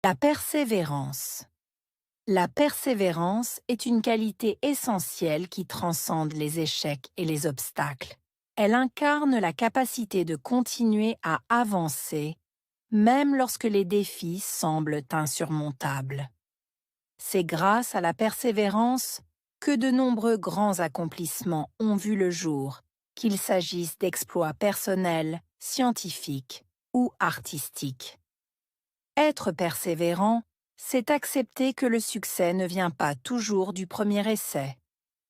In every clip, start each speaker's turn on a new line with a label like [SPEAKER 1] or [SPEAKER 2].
[SPEAKER 1] La persévérance. La persévérance est une qualité essentielle qui transcende les échecs et les obstacles. Elle incarne la capacité de continuer à avancer, même lorsque les défis semblent insurmontables. C'est grâce à la persévérance que de nombreux grands accomplissements ont vu le jour, qu'il s'agisse d'exploits personnels, scientifiques ou artistiques. Être persévérant, c'est accepter que le succès ne vient pas toujours du premier essai.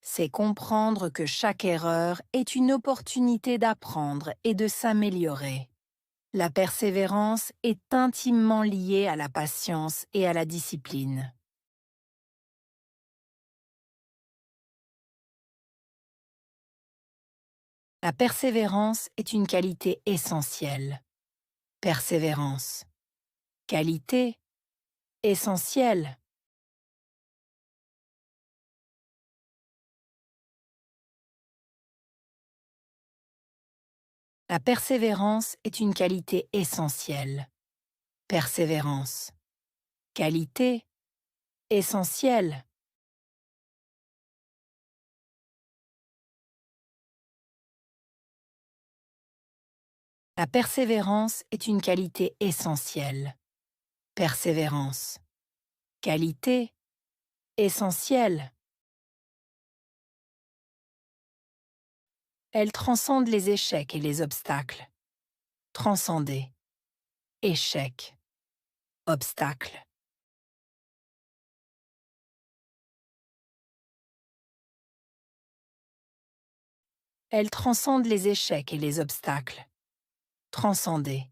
[SPEAKER 1] C'est comprendre que chaque erreur est une opportunité d'apprendre et de s'améliorer. La persévérance est intimement liée à la patience et à la discipline. La persévérance est une qualité essentielle. Persévérance. Qualité essentielle. La persévérance est une qualité essentielle. Persévérance. Qualité essentielle. La persévérance est une qualité essentielle. Persévérance. Qualité essentielle. Elle transcende les échecs et les obstacles. Transcender. Échec. Obstacle. Elle transcende les échecs et les obstacles. Transcender.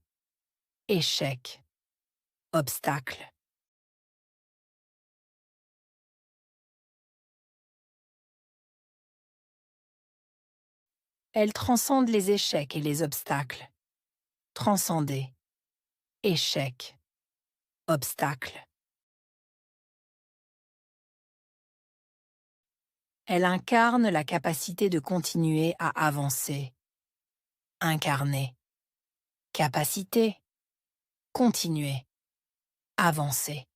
[SPEAKER 1] Échec. Obstacle. Elle transcende les échecs et les obstacles. Transcender. Échec. Obstacle. Elle incarne la capacité de continuer à avancer. Incarner. Capacité. Continuer. Avancer.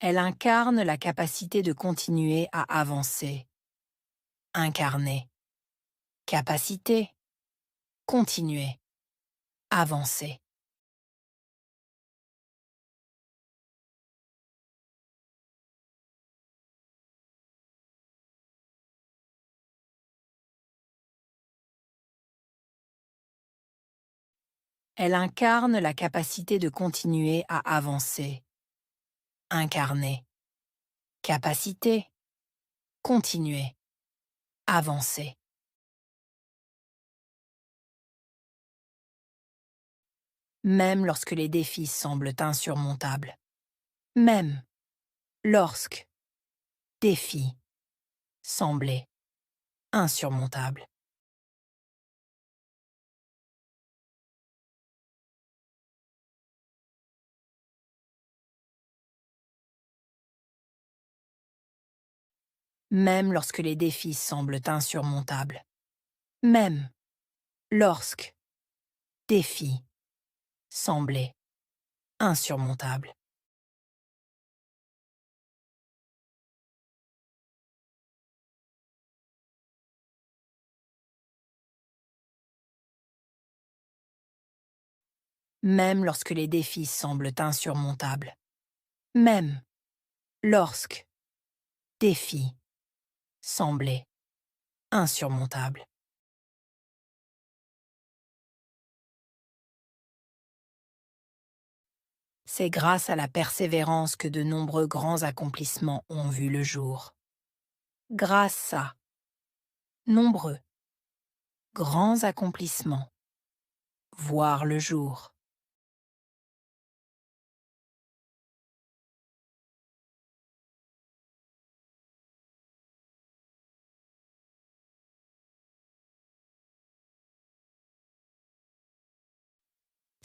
[SPEAKER 1] Elle incarne la capacité de continuer à avancer. Incarner. Capacité. Continuer. Avancer. Elle incarne la capacité de continuer à avancer. Incarner. Capacité. Continuer. Avancer. Même lorsque les défis semblent insurmontables. Même lorsque défis semblaient insurmontables. Même lorsque les défis semblent insurmontables. Même lorsque défis semblaient insurmontables. Même lorsque les défis semblent insurmontables. Même lorsque défis semblaient insurmontables. C'est grâce à la persévérance que de nombreux grands accomplissements ont vu le jour. Grâce à nombreux grands accomplissements voir le jour.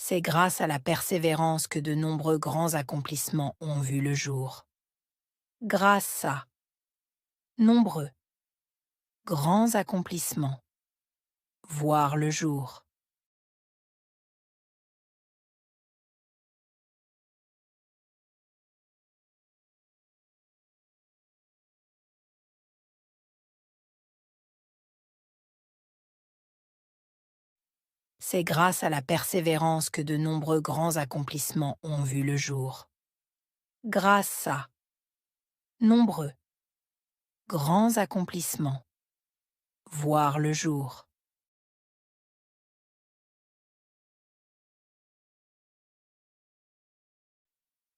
[SPEAKER 1] C'est grâce à la persévérance que de nombreux grands accomplissements ont vu le jour. Grâce à nombreux, grands accomplissements, voir le jour. C'est grâce à la persévérance que de nombreux grands accomplissements ont vu le jour. Grâce à nombreux, grands accomplissements, voir le jour.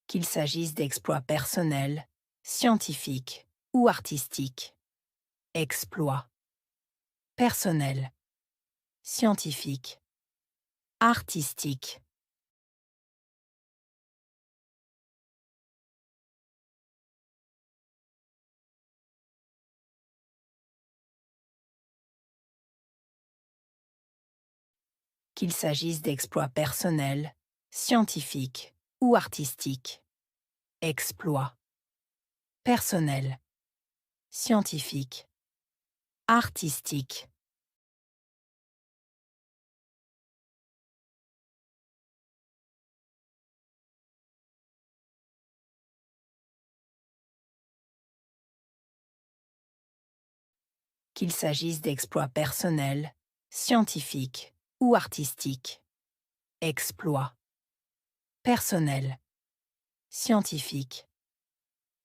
[SPEAKER 1] Qu'il s'agisse d'exploits personnels, scientifiques ou artistiques. Exploits personnels, scientifiques, artistiques. Qu'il s'agisse d'exploits personnels, scientifiques ou artistiques. Exploits personnels, scientifiques, artistiques. Qu'il s'agisse d'exploits personnels, scientifiques ou artistiques. Exploits personnels, scientifiques,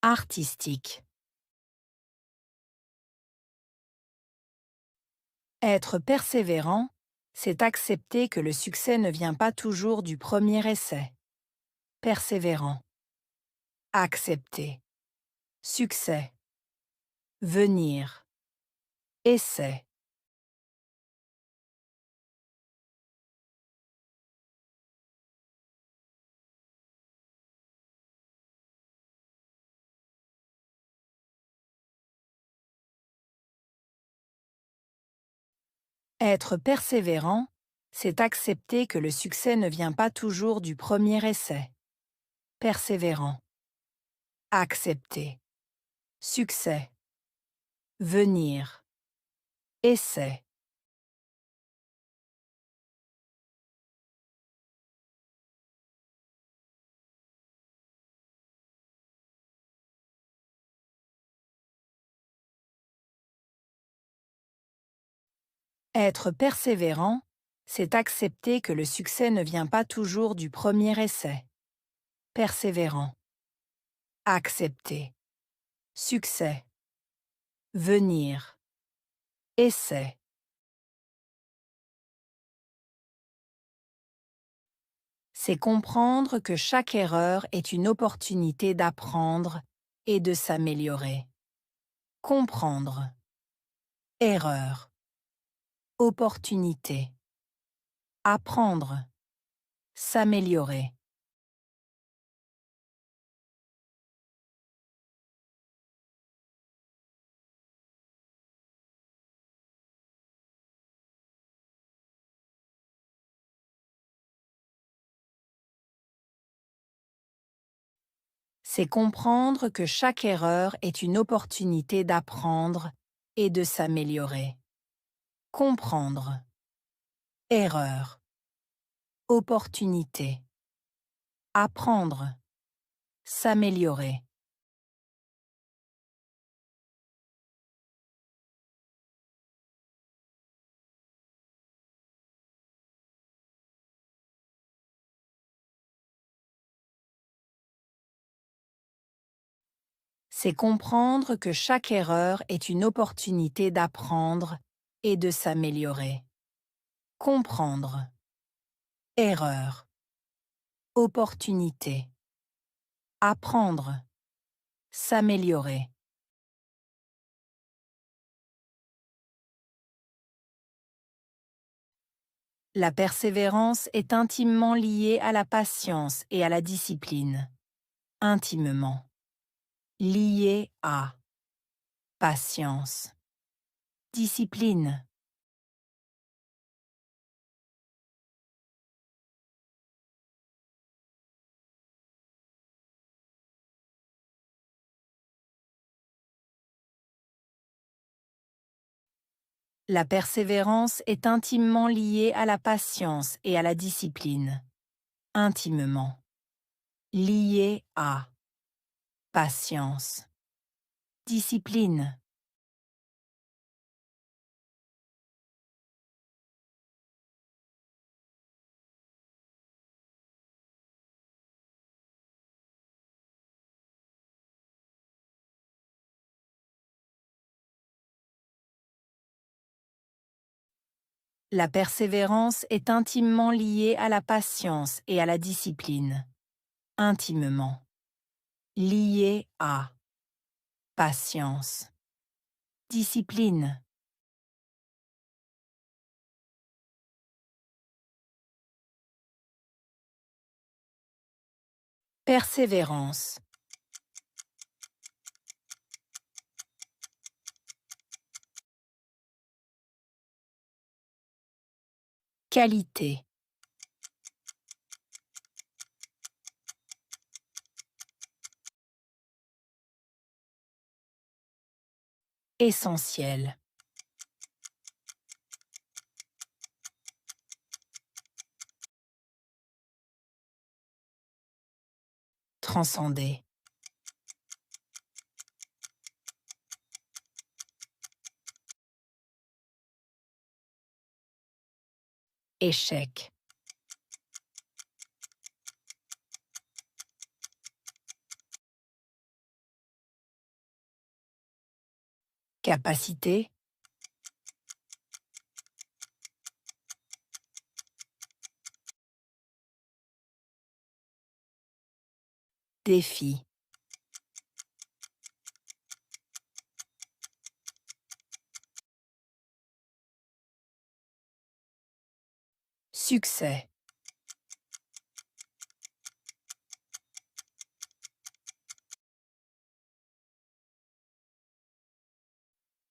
[SPEAKER 1] artistiques. Être persévérant, c'est accepter que le succès ne vient pas toujours du premier essai. Persévérant. Accepter. Succès. Venir. Essai. Être persévérant, c'est accepter que le succès ne vient pas toujours du premier essai. Persévérant. Accepter. Succès. Venir. Essai. Être persévérant, c'est accepter que le succès ne vient pas toujours du premier essai. Persévérant. Accepter. Succès. Venir. Essai. C'est comprendre que chaque erreur est une opportunité d'apprendre et de s'améliorer. Comprendre. Erreur. Opportunité. Apprendre. S'améliorer. C'est comprendre que chaque erreur est une opportunité d'apprendre et de s'améliorer. Comprendre. Erreur. Opportunité. Apprendre. S'améliorer. C'est comprendre que chaque erreur est une opportunité d'apprendre et de s'améliorer. Comprendre. Erreur. Opportunité. Apprendre. S'améliorer. La persévérance est intimement liée à la patience et à la discipline. Intimement. Liée à patience. Discipline. La persévérance est intimement liée à la patience et à la discipline. Intimement. Liée à patience. Discipline. La persévérance est intimement liée à la patience et à la discipline. Intimement. Liée à patience. Discipline. Persévérance. Qualité. Essentiel. Transcender. Échec. Capacité. Défi. Succès.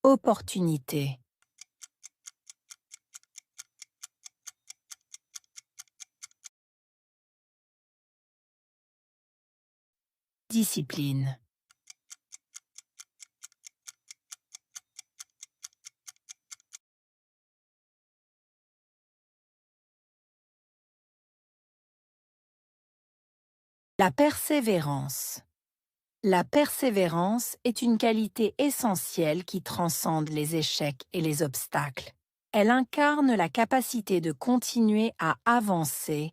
[SPEAKER 1] Opportunité. Discipline. La persévérance. La persévérance est une qualité essentielle qui transcende les échecs et les obstacles. Elle incarne la capacité de continuer à avancer,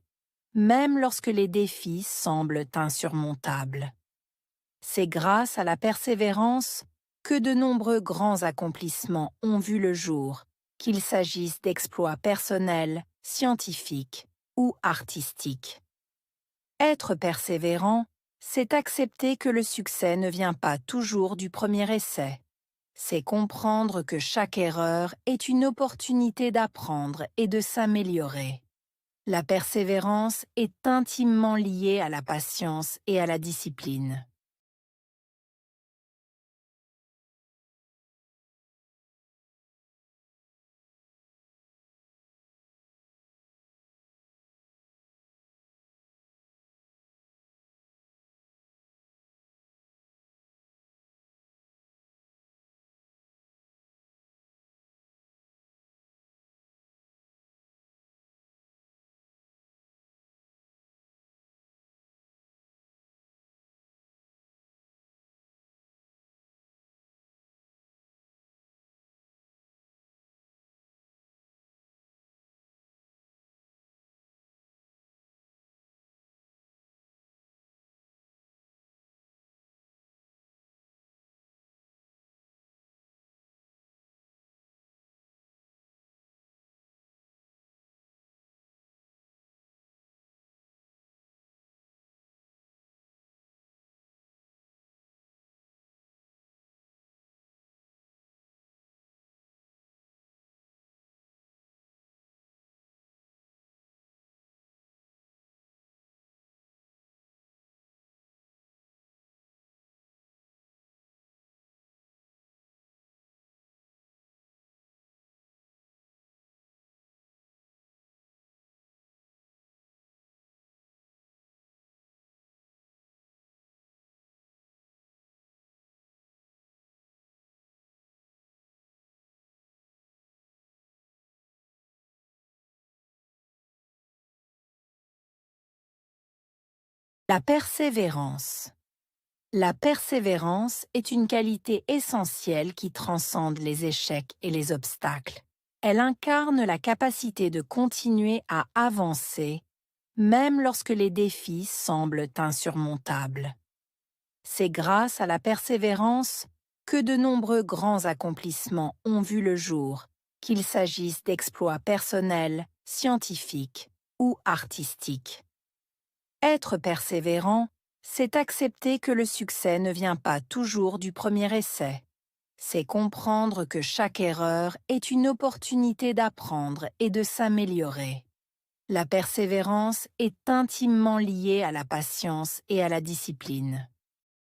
[SPEAKER 1] même lorsque les défis semblent insurmontables. C'est grâce à la persévérance que de nombreux grands accomplissements ont vu le jour, qu'il s'agisse d'exploits personnels, scientifiques ou artistiques. Être persévérant, c'est accepter que le succès ne vient pas toujours du premier essai. C'est comprendre que chaque erreur est une opportunité d'apprendre et de s'améliorer. La persévérance est intimement liée à la patience et à la discipline. La persévérance. La persévérance est une qualité essentielle qui transcende les échecs et les obstacles. Elle incarne la capacité de continuer à avancer, même lorsque les défis semblent insurmontables. C'est grâce à la persévérance que de nombreux grands accomplissements ont vu le jour, qu'il s'agisse d'exploits personnels, scientifiques ou artistiques. Être persévérant, c'est accepter que le succès ne vient pas toujours du premier essai. C'est comprendre que chaque erreur est une opportunité d'apprendre et de s'améliorer. La persévérance est intimement liée à la patience et à la discipline.